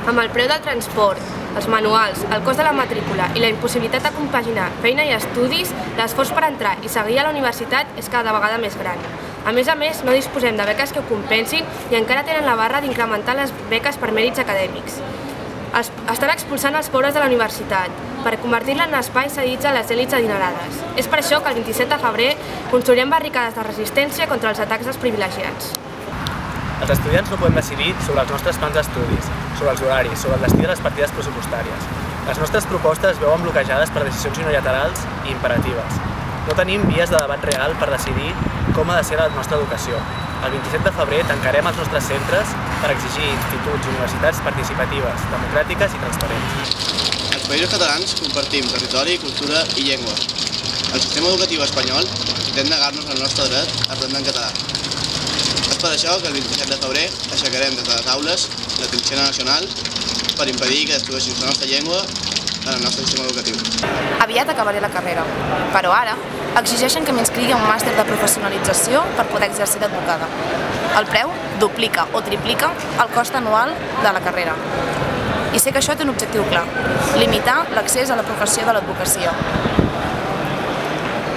Amb el preu del transport, els manuals, el cost de la matrícula i la impossibilitat de compaginar feina i estudis, l'esforç per entrar i seguir a la universitat és cada vegada més gran. A més, no disposem de beques que ho compensin i encara tenen la barra d'incrementar les beques per mèrits acadèmics. Estan expulsant els pobres de la universitat per convertir-la en espais cedits a les èlits adinerades. És per això que el 27 de febrer construirem barricades de resistència contra els atacs dels privilegiats. Els estudiants no podem decidir sobre els nostres plans d'estudis, sobre els horaris, sobre el destí de les partides pressupostàries. Les nostres propostes es veuen bloquejades per decisions unilaterals i imperatives. No tenim vies de debat real per decidir com ha de ser la nostra educació. El 27 de febrer tancarem els nostres centres per exigir instituts i universitats participatives, democràtiques i transparents. Els països catalans compartim territori, cultura i llengua. El sistema educatiu espanyol intenta negar-nos el nostre dret a aprendre en català. És per això que el 27 de febrer aixecarem des de les aules la trinxera nacional per impedir que destrueixin la nostra llengua en el nostre sistema educatiu. Aviat acabaré la carrera, però ara exigeixen que m'inscrigui a un màster de professionalització per poder exercir d'advocada. El preu duplica o triplica el cost anual de la carrera. I sé que això té un objectiu clar, limitar l'accés a la professió de l'advocacia.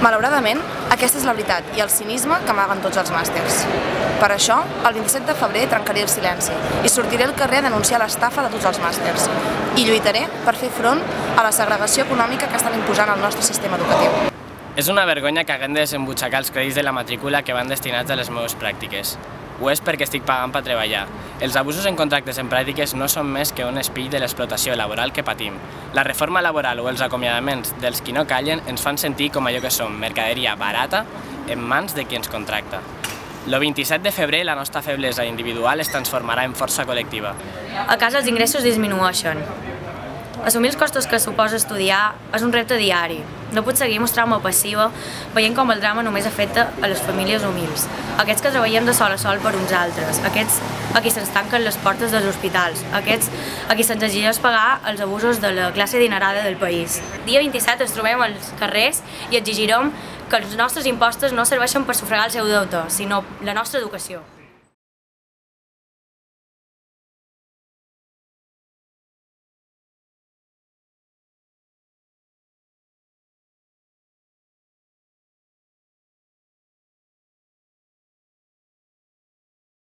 Malauradament, aquesta és la veritat i el cinisme que amaguen tots els màsters. Per això, el 27 de febrer trencaré el silenci i sortiré al carrer a denunciar l'estafa de tots els màsters i lluitaré per fer front a la segregació econòmica que estan imposant al nostre sistema educatiu. És una vergonya que haguem de desembutxacar els crèdits de la matrícula que van destinats a les meves pràctiques. Ho és perquè estic pagant per treballar. Els abusos en contractes en pràctiques no són més que un espill de l'explotació laboral que patim. La reforma laboral o els acomiadaments dels qui no callen ens fan sentir com allò que som, mercaderia barata en mans de qui ens contracta. El 27 de febrer la nostra feblesa individual es transformarà en força col·lectiva. A casa els ingressos disminueixen. Assumir els costos que suposa estudiar és un repte diari. No puc seguir mostrant-me passiva veient com el drama només afecta a les famílies humils, aquests que treballem de sol a sol per uns altres, aquests a qui se'ns tanquen les portes dels hospitals, aquests a qui se'ns exigeix pagar els abusos de la classe adinerada del país. Dia 27 ens trobem als carrers i exigirem que els nostres impostos no serveixen per sufragar el seu deute, sinó la nostra educació.